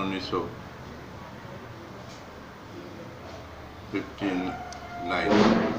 1959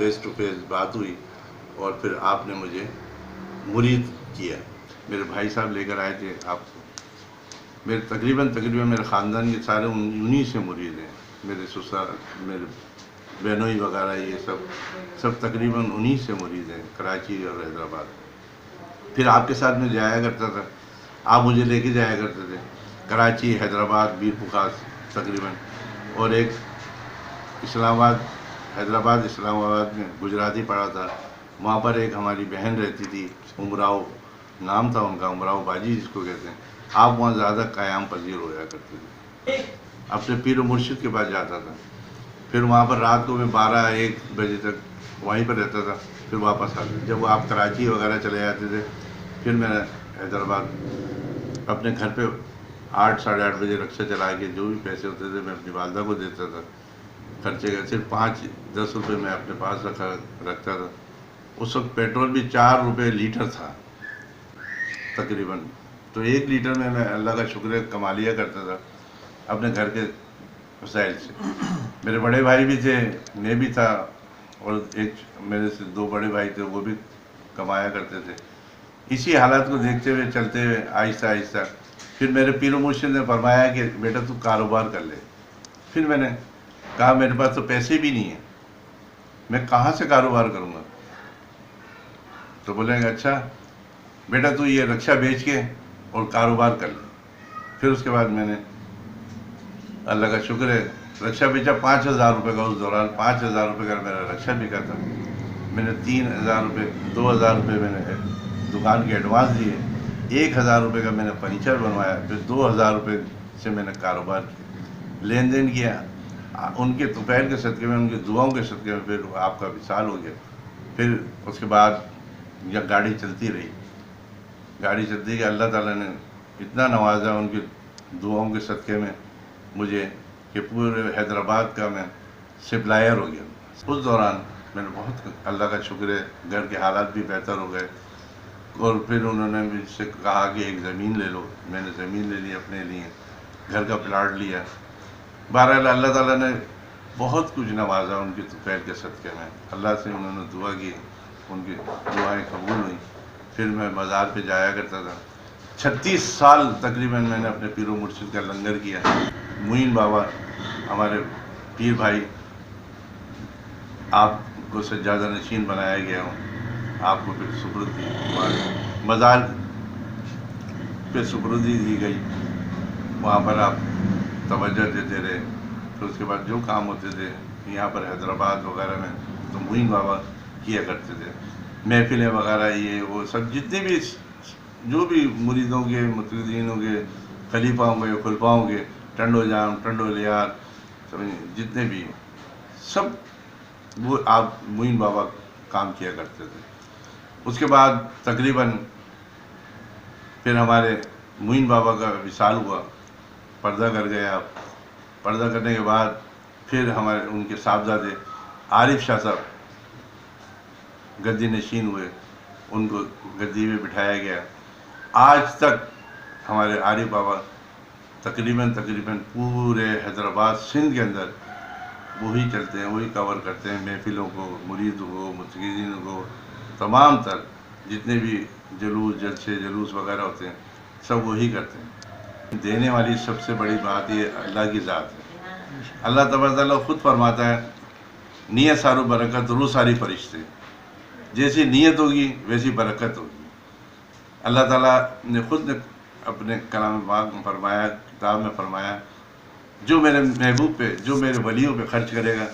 face to face بات ہوئی اور پھر آپ نے مجھے مرید کیا. میرے بھائی صاحب لے کر آئے تھے آپ کو. میرے تقریباً میرے خاندان کے سارے انہی سے مرید ہیں. میرے سسر، میرے بہنوئی وغیرہ یہ سب تقریباً انہی سے مرید ہیں، کراچی اور حیدرآباد. پھر آپ کے ساتھ میں جایا کرتا تھا، آپ مجھے لے کے جایا کرتے تھے کراچی، حیدرآباد، میر پخاس تقریباً. اور ایک اسلام آباد میں گجراتی پڑھا تھا. وہاں پر ایک ہماری بہن رہتی تھی، امراؤ نام تھا ان کا، امراؤ باجی جس کو کہتے ہیں. آپ وہاں زیادہ قیام پذیر ہویا کرتے تھے. اپنے پیر و مرشد کے پاس جاتا تھا. پھر وہاں پر رات کو میں 12-1 بجے تک وہیں پر رہتا تھا. پھر واپس آتا. جب آپ کراچی وغیرہ چلے جاتے تھے، پھر میں حیدرآباد اپنے گھر پہ 8-8:30 بجے رکشہ چلا کے جو بھی پیسے ہوتے تھے میں اپنی والدہ کو دیتا تھا خرچے کا. صرف 5-10 روپے میں اپنے پاس رکھتا تھا. اس وقت پیٹرول بھی 4 روپے لیٹر تھا تقریباً. تو 1 لیٹر میں اللہ کا شکر کما لیا کرتا تھا اپنے گھر کے وسائل سے. میرے بڑے بھائی بھی تھے، میں بھی تھا، اور ایک میرے سے 2 بڑے بھائی تھے، وہ بھی کمایا کرتے تھے. اسی حالات کو دیکھتے ہوئے چلتے ہوئے آہستہ آہستہ پھر میرے پیر و مرشد نے فرمایا کہ بیٹا تو کاروبار کر لے. پھر میں نے کہا میرے پاس تو پیسے بھی نہیں ہیں، میں کہاں سے کاروبار کروں گا؟ تو بولیں گے اچھا بیٹا تو یہ رکشہ بیچ کے اور کاروبار کر لے. پھر اس کے بعد میں نے اللہ کا شکر ہے رکشہ بیچا 5,000 روپے کا. اس دوران 5,000 روپے کا میرا رکشہ بکا تھا. میں نے 3,000 روپے 2,000 روپے میں نے دکان کے ایڈوانس دیے. 1,000 روپے کا میں نے فرنیچر بنوایا. پھر 2,000 روپے سے میں نے کاروبار کیا، لین دین کیا. ان کے طفیل کے صدقے میں، ان کی دعاؤں کے صدقے میں پھر آپ کا وصال ہو گیا. پھر اس کے بعد یہ گاڑی چلتی رہی. گاڑی چلتی کہ اللہ تعالیٰ نے اتنا نوازا ان کی دعاؤں کے صدقے میں مجھے کہ پورے حیدرآباد کا میں سپلائر ہو گیا. اس دوران میں نے بہت اللہ کا شکر ہے گھر کے حالات بھی بہتر ہو گئے. اور پھر انہوں نے مجھ سے کہا کہ ایک زمین لے لو. میں نے زمین لے لی اپنے لیے، گھر کا پلاٹ لیا. بہرحال اللہ تعالیٰ نے بہت کچھ نوازا ان کی طفیل کے صدقے میں. اللہ سے انہوں نے دعا کی، ان کی دعائیں قبول ہوئیں. پھر میں بازار پہ جایا کرتا تھا. 36 سال تقریباً میں نے اپنے پیر و مرشد کا لنگر کیا. معین بابا ہمارے پیر بھائی، آپ کو سجادہ نشین بنایا گیا ہوں. آپ کو پھر سپرد مزار پہ سپردی دی گئی، وہاں پر آپ توجہ دیتے رہے. پھر اس کے بعد جو کام ہوتے تھے یہاں پر حیدرآباد وغیرہ میں تو معین بابا کیا کرتے تھے. محفلیں وغیرہ یہ وہ سب جتنے بھی جو بھی مریدوں کے، متردینوں کے، خلیفاؤں کے، خلفاؤں کے، ٹنڈو جام، ٹنڈو لیار، جتنے بھی سب وہ آپ معین بابا کام کیا کرتے تھے. اس کے بعد تقریباً پھر ہمارے معین بابا کا وصال ہوا، پردہ کر گئے آپ. پردہ کرنے کے بعد پھر ہمارے ان کے صاحبزادے عارف شاہ صاحب گدی نشین ہوئے. ان کو گدی میں بٹھایا گیا. آج تک ہمارے عارف بابا تقریباً پورے حیدرآباد سندھ کے اندر وہی چلتے ہیں، وہی کور کرتے ہیں. محفلوں کو، مریدوں کو، متقینوں کو، تمام تر جتنے بھی جلوس وغیرہ ہوتے ہیں سب وہی کرتے ہیں. دینے والی سب سے بڑی بات یہ اللہ کی ذات ہے. اللہ تبارک تعالیٰ خود فرماتا ہے نیت سارو برکت روح ساری فرشتے. جیسی نیت ہوگی ویسی برکت ہوگی. اللہ تعالیٰ نے خود نے اپنے کلام پاک میں فرمایا، کتاب میں فرمایا، جو میرے محبوب پہ، جو میرے ولیوں پہ خرچ کرے گا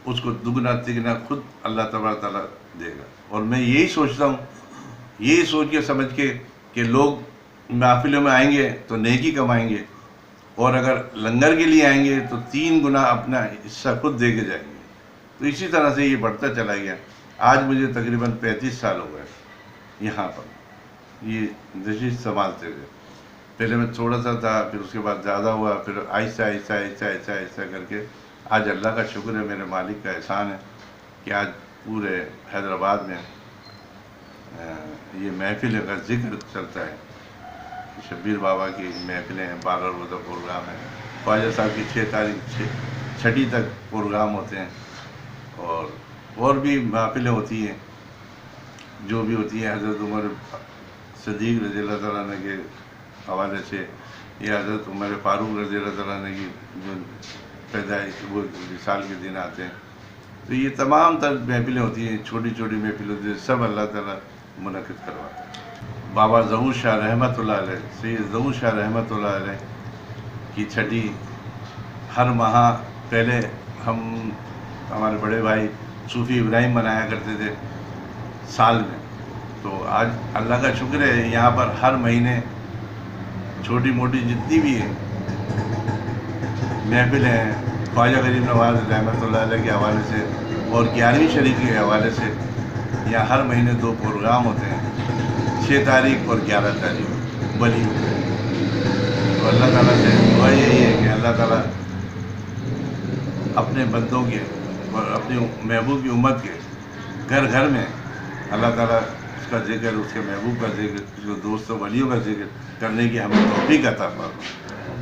اس کو دگنا تگنا خود اللہ تبارک تعالیٰ دے گا. اور میں یہی سوچتا ہوں، یہی سوچ کے سمجھ کے کہ لوگ محفلوں میں آئیں گے تو نیکی کمائیں گے، اور اگر لنگر کے لیے آئیں گے تو 3 گنا اپنا حصہ خود دے کے جائیں گے. تو اسی طرح سے یہ بڑھتا چلا گیا. آج مجھے تقریباً 35 سال ہو گئے یہاں پر یہ نشست سنبھالتے ہوئے. پہلے میں تھوڑا سا تھا، پھر اس کے بعد زیادہ ہوا، پھر آہستہ آہستہ آہستہ آہستہ آہستہ کر کے آج اللہ کا شکر ہے، میرے مالک کا احسان ہے کہ آج پورے حیدرآباد میں یہ محفل کا ذکر چلتا ہے. شبیر بابا کی محفلیں ہیں، 12 روزہ پروگرام ہے. خواجہ صاحب کی 6 تاریخ 6 تک پروگرام ہوتے ہیں. اور بھی محفلیں ہوتی ہیں جو بھی ہوتی ہیں حضرت عمر صدیق رضی اللہ تعالیٰ عنہ کے حوالے سے یا حضرت عمر فاروق رضی اللہ تعالیٰ عنہ کی جو پیدائش وہ وصال کے دن آتے ہیں، تو یہ تمام تر محفلیں ہوتی ہیں، چھوٹی چھوٹی محفلیں ہوتی ہیں، سب اللہ تعالیٰ منعقد کرواتا ہے۔ بابا ظہور شاہ رحمۃ اللہ علیہ، سید ظہور شاہ رحمۃ اللہ علیہ کی چھٹی ہر ماہ پہلے ہمارے بڑے بھائی صوفی ابراہیم منایا کرتے تھے سال میں، تو آج اللہ کا شکر ہے یہاں پر ہر مہینے چھوٹی موٹی جتنی بھی ہیں محفلیں ہیں، خواجہ غریب نواز رحمۃ اللہ علیہ کے حوالے سے اور 11ویں شریف کے حوالے سے یہاں ہر مہینے 2 پروگرام ہوتے ہیں، 6 تاریخ اور 11 تاریخ ولی۔ تو اللہ تعالیٰ سے دعا یہی ہے کہ اللہ تعالیٰ اپنے بندوں کے اور اپنی محبوب کی امت کے گھر گھر میں اللہ تعالیٰ اس کا ذکر، اس کے محبوب کا ذکر، اس کے دوستوں ولیوں کا ذکر کرنے کی ہمیں توفیق عطا فرمائے۔